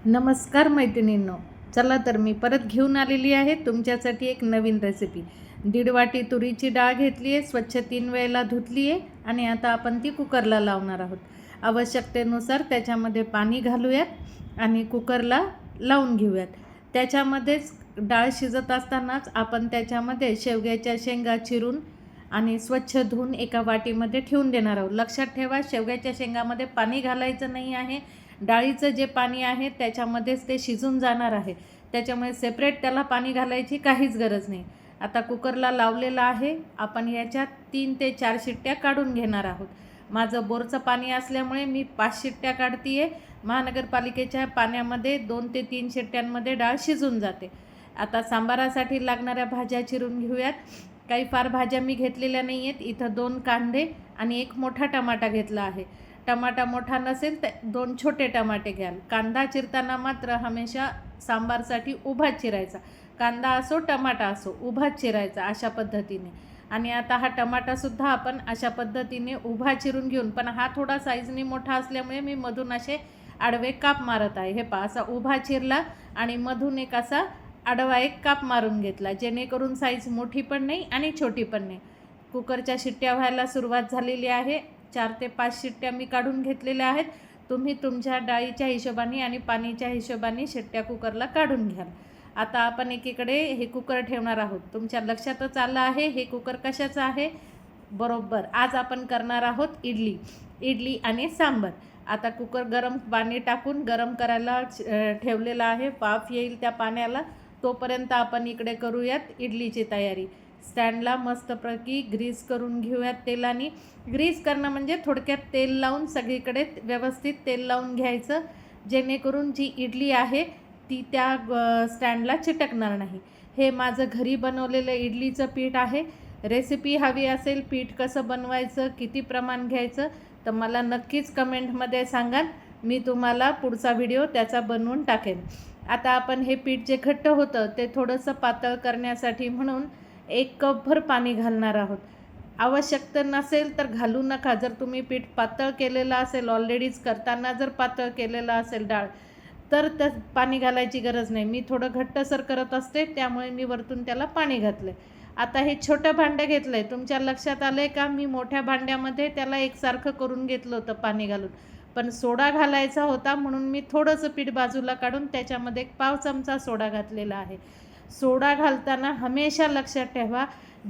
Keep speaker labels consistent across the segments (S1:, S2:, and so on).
S1: नमस्कार मैत्रिणींनो, चला तर मी परत घेऊन आलेली आहे तुमच्यासाठी एक नवीन रेसिपी। 1.5 वाटी तुरीची डाळ घेतली आहे, स्वच्छ 3 वेळेला धुतली आहे आणि आता आपण ती कुकरला लावणार आहोत। आवश्यकतेनुसार त्याच्यामध्ये पाणी घालूयात आणि कुकरला लावून घेऊयात। त्याच्यामध्येच डाळ शिजत असतानाच आपण त्याच्यामध्ये शेवग्याच्या शेंगा चिरून आणि स्वच्छ धुवून एका वाटीमध्ये ठेवून देणार आहोत। लक्षात ठेवा, शेवग्याच्या शेंगामध्ये पाणी घालायचं नाही आहे। डाळीचं जे पाणी आहे त्याच्यामध्येच ते शिजून जाणार आहे, त्याच्यामुळे सेपरेट त्याला पाणी घालायची काहीच गरज नाही। आता कुकरला लावलेला आहे, आपण याच्यात 3 ते 4 शिट्ट्या काढून घेणार आहोत। माझं बोरचं पाणी असल्यामुळे मी 5 शिट्ट्या काढतीये। महानगरपालिकेच्या पाण्यामध्ये 2 ते 3 शिट्ट्यांमध्ये डाळ शिजून जाते। आता सांबारासाठी लागणाऱ्या भाज्या चिरून घेऊयात। काही फार भाज्या मी घेतलेल्या नाही आहेत। इथं 2 कांदे आणि 1 मोठा टमाटा घेतला आहे। टमाटा मोठा नसेल तर 2 छोटे टमाटे घ्याल। कांदा चिरताना मात्र हमेशा सांबारसाठी उभा चिरायचा, कांदा असो टमाटा असो उभा चिरायचा अशा पद्धतीने। आणि आता हा टमाटासुद्धा आपण अशा पद्धतीने उभा चिरून घेऊन, पण हा थोडा साईजने मोठा असल्यामुळे मी मधून असे आडवे काप मारत आहे। हे पहा, असा उभा चिरला आणि मधून एक असा आडवा एक काप मारून घेतला, जेणेकरून साईज मोठी पण नाही आणि छोटी पण नाही। कुकरच्या शिट्ट्या व्हायला सुरुवात झालेली आहे। 4 ते 5 शिट्ट्या मी काढून घेतलेल्या आहेत। तुम्ही तुमच्या डाळीच्या हिशोबाने आणि पाणीच्या हिशोबाने शिट्ट्या कुकरला काढून घ्याल। आता आपण एकीकडे हे कुकर ठेवणार आहोत। तुमच्या लक्षातच आलं आहे हे कुकर कशाचं आहे? बरोबर, आज आपण करणार आहोत इडली आणि सांबार। आता कुकर गरम पाणी टाकून गरम करायला ठेवलेलं आहे। वाफ येईल त्या पाण्याला, तोपर्यंत आपण इकडे करूयात इडलीची तयारी। स्टँडला मस्तपैकी ग्रीस करून घेऊयात तेलाने। ग्रीस करणं म्हणजे थोडक्यात तेल लावून सगळीकडे व्यवस्थित तेल लावून घ्यायचं, जेणेकरून जी इडली आहे ती त्या स्टँडला चिटकणार नाही। हे माझं घरी बनवलेलं इडलीचं पीठ आहे। रेसिपी हवी असेल, पीठ कसं बनवायचं, किती प्रमाण घ्यायचं, तर मला नक्कीच कमेंटमध्ये सांगा। मी तुम्हाला पुढचा व्हिडिओ त्याचा बनवून टाकेन। आता आपण हे पीठ जे घट्ट होतं ते थोडंसं पातळ करण्यासाठी म्हणून 1 कपभर पाणी घालणार आहोत। आवश्यकता नसेल तर घालू नका। जर तुम्ही पीठ पातळ केलेलं असेल, ऑलरेडीच करताना जर पातळ केलेलं असेल डाळ, तर पाणी घालायची गरज नाही। मी थोडं घट्टसर करत असते, त्यामुळे मी वरतून त्याला पाणी घातलं। आता हे छोटं भांडं घेतलं आहे। तुमच्या लक्षात आलं आहे का, मी मोठ्या भांड्यामध्ये त्याला एकसारखं करून घेतलं होतं पाणी घालून, पण सोडा घालायचा होता म्हणून मी थोडंसं पीठ बाजूला काढून त्याच्यामध्ये 1 पाव चमचा सोडा घातलेला आहे। सोडा घालताना हमेशा लक्षात ठेवा,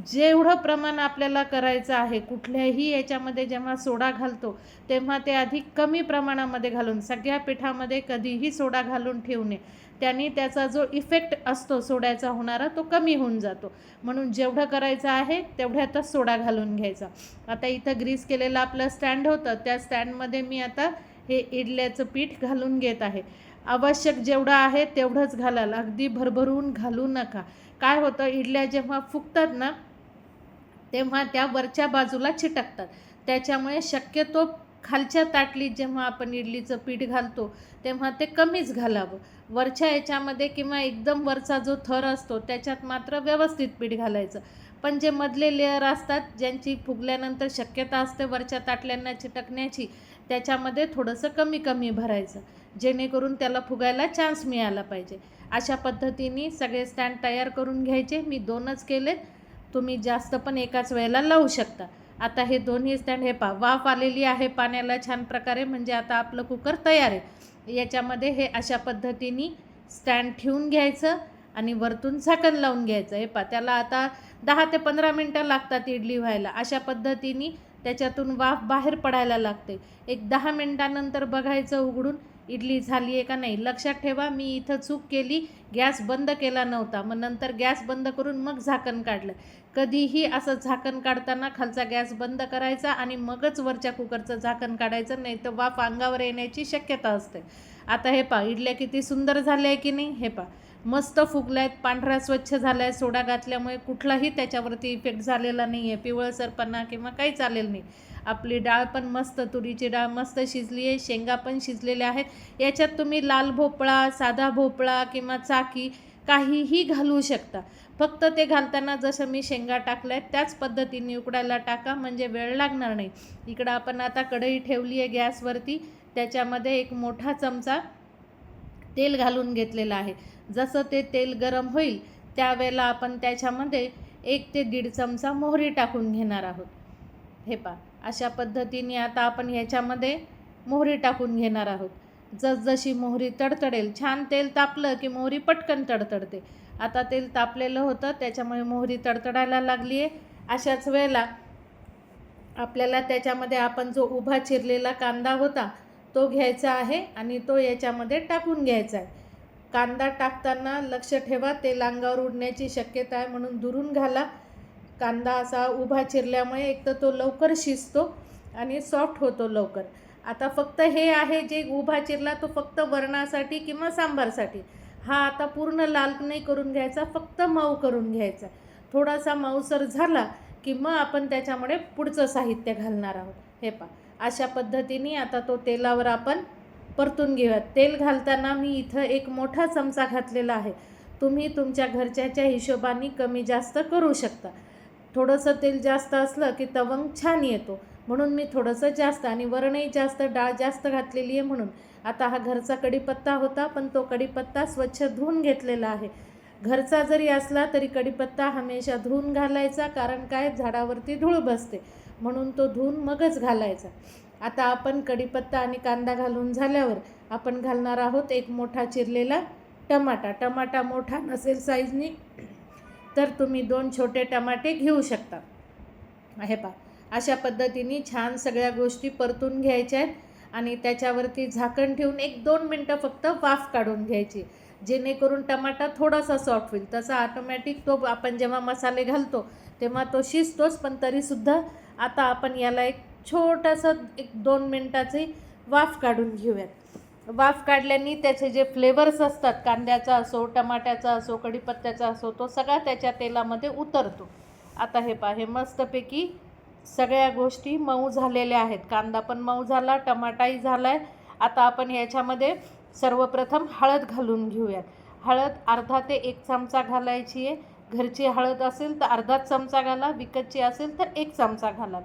S1: जेवढं प्रमाण आपल्याला करायचं आहे कुठल्याही याच्यामध्ये जेव्हा सोडा घालतो तेव्हा ते आधी कमी प्रमाणामध्ये घालून, सगळ्या पिठामध्ये कधीही सोडा घालून ठेवू नये। त्याने त्याचा जो इफेक्ट असतो सोड्याचा होणारा तो कमी होऊन जातो। म्हणून जेवढं करायचं आहे तेवढ्यातच सोडा घालून घ्यायचा। आता इथं ग्रीस केलेलं आपलं स्टँड होतं, त्या स्टँडमध्ये मी आता हे इडल्याचं पीठ घालून घेत आहे। आवश्यक जेवढं आहे तेवढंच घालाल, अगदी भरभरून घालू नका। काय होतं, इडल्या जेव्हा फुगतात ना तेव्हा त्या वरच्या बाजूला चिटकतात, त्याच्यामुळे शक्यतो खालच्या ताटलीत जेव्हा आपण इडलीचं पीठ घालतो तेव्हा ते कमीच घालावं। वरच्या याच्यामध्ये किंवा एकदम वरचा जो थर असतो त्याच्यात मात्र व्यवस्थित पीठ घालायचं, पण जे मधले लेअर असतात ज्यांची फुगल्यानंतर शक्यता असते वरच्या ताटल्यांना चिटकण्याची, त्याच्यामध्ये थोडंसं कमी कमी भरायचं, जेणेकरून त्याला फुगायला चान्स मिळाला पाहिजे। अशा पद्धतीने सगळे स्टँड तयार करून घ्यायचे। मी 2च केलेत, तुम्ही जास्त पण एकाच वेळेला लावू शकता। आता हे दोन्ही स्टँड, हे पहा वाफ आलेली आहे पाण्याला छान प्रकारे, म्हणजे आता आपलं कुकर तयार आहे। याच्यामध्ये हे अशा पद्धतीने स्टँड ठेवून घ्यायचं आणि वरतून झाकण लावून घ्यायचं। हे पहा, त्याला आता 10 ते 15 मिनटं लागतात इडली व्हायला। अशा पद्धतीने त्याच्यातून वाफ बाहेर पडायला लागते। एक 10 मिनटानंतर बघायचं उघडून, इडली झाली आहे का नाही। लक्षात ठेवा, मी इथं चूक केली, गॅस बंद केला नव्हता, मग नंतर गॅस बंद करून मग झाकण काढलं। कधीही असं झाकण काढताना खालचा गॅस बंद करायचा आणि मगच वरच्या कुकरचं झाकण काढायचं, नाही तर वाफ अंगावर येण्याची शक्यता असते। आता हे पहा, इडल्या किती सुंदर झाल्या आहे की नाही। हे पहा, मस्त फुगल्या आहेत, पांढरा स्वच्छ झाला आहे। सोडा घातल्यामुळे कुठलाही त्याच्यावरती इफेक्ट झालेला नाही आहे, पिवळसरपणा किंवा काही चालेल नाही। आपली डाळ पण मस्त, तुरीची डाळ मस्त शिजली आहे, शेंगा पण शिजलेल्या आहेत। याच्यात तुम्ही लाल भोपळा, साधा भोपळा किंवा चाकी काहीही घालू शकता। फक्त ते घालताना जसं मी शेंगा टाकल्या आहेत त्याच पद्धतीने उकडायला टाका, म्हणजे वेळ लागणार नाही। इकडं आपण आता कढई ठेवली आहे गॅसवरती, त्याच्यामध्ये 1 मोठा चमचा तेल घालून घेतलेलं आहे. जसं ते तेल गरम होईल त्यावेळेला आपण त्याच्यामध्ये 1 ते 1.5 चमचा मोहरी टाकून घेणार आहोत. हे पहा, अशा पद्धतीने आता आपण ह्याच्यामध्ये मोहरी टाकून घेणार आहोत. जसजशी मोहरी तडतडेल, छान तेल तापलं की मोहरी पटकन तडतडते. आता तेल तापलेलं होतं त्याच्यामुळे मोहरी तडतडायला लागली आहे. अशाच वेळेला आपल्याला त्याच्यामध्ये आपण जो उभा चिरलेला कांदा होता तो घ्यायचा आहे आणि तो याच्यामध्ये टाकून घ्यायचा आहे. कांदा टाकताना लक्ष ठेवा, तेल अंगावर उडण्याची शक्यता आहे, म्हणून दुरून घाला. कांदा असा उभा चिरल्यामुळे एक तर तो लवकर शिजतो आणि सॉफ्ट होतो लवकर. आता फक्त हे आहे जे उभा चिरला तो फक्त वरणासाठी किंवा सांबारसाठी. हा आता पूर्ण लाल नाही करून घ्यायचा, फक्त मऊ करून घ्यायचा. थोडासा मऊसर झाला की मग आपण त्याच्यामध्ये पुढचं साहित्य घालणार आहोत. हे पहा, अशा पद्धतीने आता तो तेलावर आपण परतून घेऊयात. तेल घालताना मी इथं 1 मोठा चमचा घातलेला आहे. तुम्ही तुमच्या घरच्याच्या हिशोबाने कमी जास्त करू शकता. थोडंसं तेल जास्त असलं की तवंग छान येतो, म्हणून मी थोडंसं जास्त, आणि वरणही जास्त, डाळ जास्त घातलेली आहे म्हणून. आता हा घरचा कढीपत्ता होता, पण तो कढीपत्ता स्वच्छ धुवून घेतलेला आहे. घरचा जरी असला तरी कढीपत्ता हमेशा धुवून घालायचा, कारण काय, झाडावरती धूळ बसते, म्हणून तो धुवून मगच घालायचा. आता आपण कढीपत्ता आणि कांदा घालून झाल्यावर आपण घालणार आहोत 1 मोठा चिरलेला टमाटा. टमाटा मोठा नसेल साईजनी तर तुम्ही 2 छोटे टमाटे घेऊ शकता. हे पहा, अशा पद्धतीने छान सगळ्या गोष्टी परतून घ्यायच्या आहेत आणि त्याच्यावरती झाकण ठेवून 1-2 मिनटं फक्त वाफ काढून घ्यायची, जेणेकरून टमाटा थोडासा सॉफ्ट होईल. तसा ऑटोमॅटिक तो आपण जेव्हा मसाले घालतो तेव्हा तो शिजतोच, पण तरीसुद्धा आता आपण याला एक छोटंसं 1-2 मिनटाची वाफ काढून घेऊयात. वाफ काढल्याने त्याचे जे फ्लेवर्स असतात, कांद्याचा असो, टमाट्याचा असो, कढीपत्त्याचा असो, तो सगळा त्याच्या तेलामध्ये उतरतो. आता हे पहा, हे मस्तपैकी सगळ्या गोष्टी मऊ झालेल्या आहेत. कांदा पण मऊ झाला, टमाटाही झाला आहे. आता आपण ह्याच्यामध्ये सर्वप्रथम हळद घालून घेऊयात. हळद अर्धा ते 1 चमचा घालायची आहे. घरची हळद असेल तर अर्धाच चमचा घाला, विकतची असेल तर 1 चमचा घाला.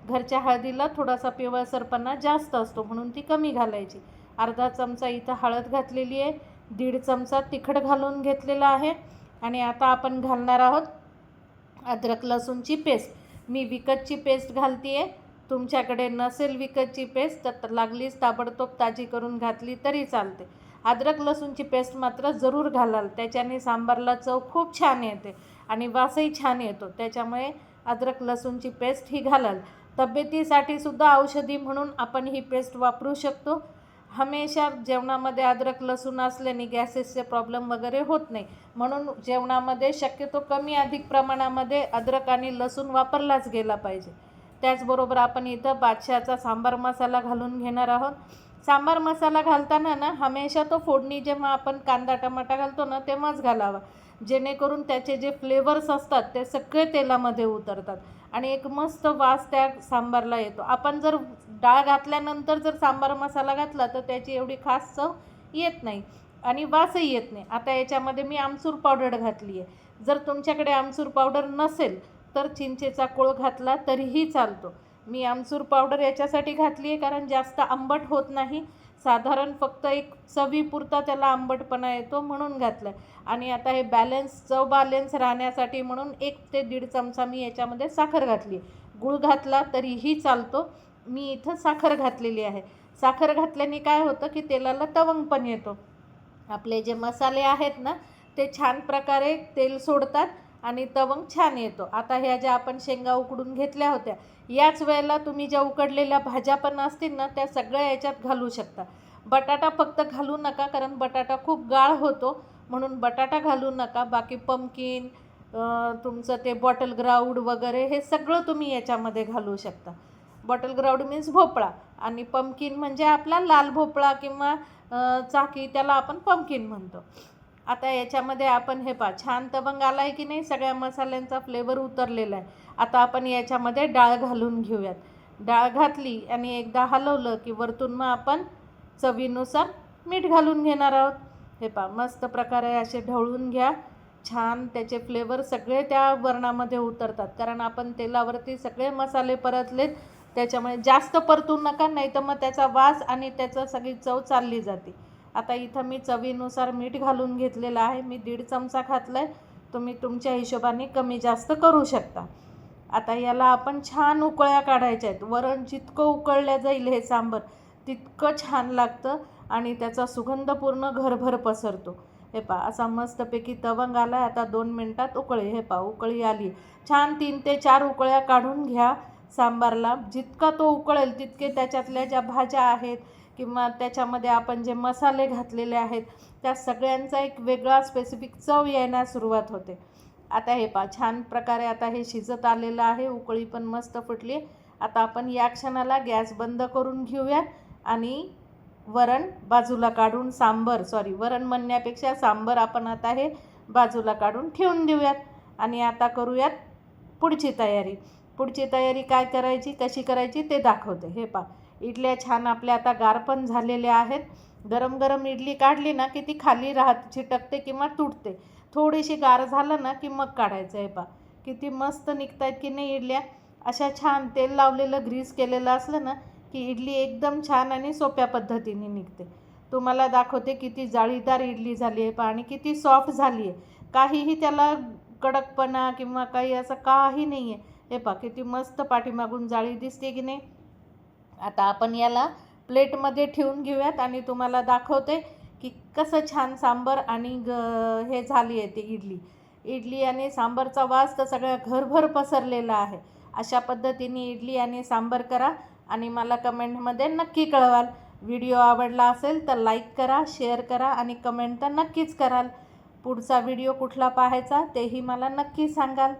S1: घरच्या हळदीला थोडासा पिवळसरपणा जास्त असतो म्हणून ती कमी घालायची. अर्धा चमचा इथं हळद घातलेली आहे. 1.5 चमचा तिखट घालून घेतलेला आहे. आणि आता आपण घालणार आहोत अद्रक लसूणची पेस्ट. मी विकतची पेस्ट घालते आहे. तुमच्याकडे नसेल विकतची पेस्ट तर लागलीच ताबडतोब ताजी करून घातली तरी चालते. अद्रक लसूणची पेस्ट मात्र जरूर घालाल, त्याच्याने सांबारला चव खूप छान येते आणि वासही छान येतो. त्याच्यामुळे अद्रक लसूणची पेस्ट ही घालाल. तब्येतीसाठी सुद्धा औषधी म्हणून आपण ही पेस्ट वापरू शकतो. हमेशा जेवणामध्ये अद्रक लसूण असल्याने गॅसेसचे प्रॉब्लेम वगैरे होत नाही, म्हणून जेवणामध्ये शक्यतो कमी अधिक प्रमाणामध्ये अद्रक आणि लसूण वापरलाच गेला पाहिजे. त्याचबरोबर आपण इथं बादशहाचा सांबार मसाला घालून घेणार आहोत. सांबार मसाला घालताना ना हमेशा तो फोडणी जेव्हा आपण कांदा टमाटा घालतो ना तेव्हाच घालावा, जेणेकरून त्याचे जे फ्लेवर्स असतात ते सगळे तेलामध्ये उतरतात आणि एक मस्त वास त्या सांबारला येतो. आपण जर डाळ घातल्यानंतर जर सांबार मसाला घातला तर त्याची एवढी खास चव येत नाही आणि वासही येत नाही. आता याच्यामध्ये मी आमचूर पावडर घातली आहे. जर तुमच्याकडे आमचूर पावडर नसेल तर चिंचेचा कोळ घातला तरीही चालतो. मी आमचूर पावडर याच्यासाठी घातली आहे कारण जास्त आंबट होत नाही, साधारण फक्त एक चवीपुरता त्याला आंबटपणा येतो म्हणून घातलं. आणि आता हे चव बॅलन्स राहण्यासाठी म्हणून 1 ते 1.5 चमचा मी याच्यामध्ये साखर घातली. गूळ घातला तरीही चालतो, मी इथं साखर घातलेली आहे. साखर घातल्याने काय होतं की तेलाला तवंग पण येतो. आपले जे मसाले आहेत ना ते छान प्रकारे तेल सोडतात आणि तवंग छान येतो. आता ह्या ज्या आपण शेंगा उकडून घेतल्या होत्या, याच वेळेला तुम्ही ज्या उकडलेल्या भाज्या पण असतील ना त्या सगळ्या याच्यात घालू शकता. बटाटा फक्त घालू नका, कारण बटाटा खूप गाळ होतो म्हणून बटाटा घालू नका. बाकी पंपकिन, तुमचं ते बॉटल ग्राऊंड वगैरे हे सगळं तुम्ही याच्यामध्ये घालू शकता. बॉटल ग्राऊंड मीन्स भोपळा आणि पंपकिन म्हणजे आपला लाल भोपळा किंवा चाकी, त्याला आपण पंपकिन म्हणतो. आता याच्यामध्ये आपण हे पहा छान तवंग आला आहे की नाही, सगळ्या मसाल्यांचा फ्लेवर उतरलेला आहे. आता आपण याच्यामध्ये डाळ घालून घेऊयात. डाळ घातली आणि एकदा हलवलं की वरतून मग आपण चवीनुसार मीठ घालून घेणार आहोत. हे पहा मस्त प्रकारे असे ढवळून घ्या. छान त्याचे फ्लेवर सगळे त्या वरणामध्ये उतरतात, कारण आपण तेलावरती सगळे मसाले परतलेत. त्याच्यामुळे जास्त परतू नका, नाही तर मग त्याचा वास आणि त्याचा सगळी चव चालली जाते. आता इथं मी चवीनुसार मीठ घालून घेतलेलं आहे. मी 1.5 चमचा घातलं आहे. तुम्ही तुमच्या हिशोबाने कमी जास्त करू शकता. आता याला आपण छान उकळ्या काढायच्या आहेत. वरण जितकं उकळल्या जाईल हे सांबर तितकं छान लागतं आणि त्याचा सुगंध पूर्ण घरभर पसरतो. हे पहा असा मस्तपैकी तवंग आला आहे. आता 2 मिनटात उकळी. हे पहा उकळी आली. छान 3 ते 4 उकळ्या काढून घ्या सांबारला. जितका तो उकळेल तितके त्याच्यातल्या ज्या भाज्या आहेत किंवा त्याच्यामध्ये आपण जे मसाले घातलेले आहेत त्या सगळ्यांचा एक वेगळा स्पेसिफिक चव येण्यास सुरुवात होते. आता हे पहा छान प्रकारे आता हे शिजत आलेलं आहे. उकळी पण मस्त फुटली. आता आपण या क्षणाला गॅस बंद करून घेऊयात आणि वरण बाजूला काढून वरण म्हणण्यापेक्षा सांबर आपण आता हे बाजूला काढून ठेवून देऊयात. आणि आता करूयात पुढची तयारी. पुढची तयारी काय करायची कशी करायची ते दाखवते. हे पहा इडल्या छान आपल्या आता गार पण झालेल्या आहेत. गरम गरम इडली काढली ना की ती खाली चिटकते किंवा तुटते. थोडीशी गार झालं ना की मग काढायचं. हे पहा किती मस्त निघत आहेत की नाही इडल्या. अशा छान तेल लावलेलं ग्रीस केलेलं असलं ना की इडली एकदम छान आणि सोप्या पद्धतीने निघते. तुम्हाला दाखवते किती जाळीदार इडली झाली आहे पहा आणि किती सॉफ्ट झाली आहे. काहीही त्याला कडकपणा किंवा काही असं काही नाही आहे. हे पहा किती मस्त पाठीमागून जाळी दिसते की नाही. आता आपण याला प्लेटमध्ये ठेवून घेऊयात आणि तुम्हाला दाखवते की कसं छान सांबर आणि हे झाली आहे ती इडली आणि सांबारचा वास तर सगळ्या घरभर पसरलेला आहे. अशा पद्धतीने इडली आणि सांबर करा आणि मला कमेंटमध्ये नक्की कळवाल. व्हिडिओ आवडला असेल तर लाईक करा, शेअर करा आणि कमेंट तर नक्कीच कराल. पुढचा व्हिडिओ कुठला पाहायचा तेही मला नक्की सांगाल.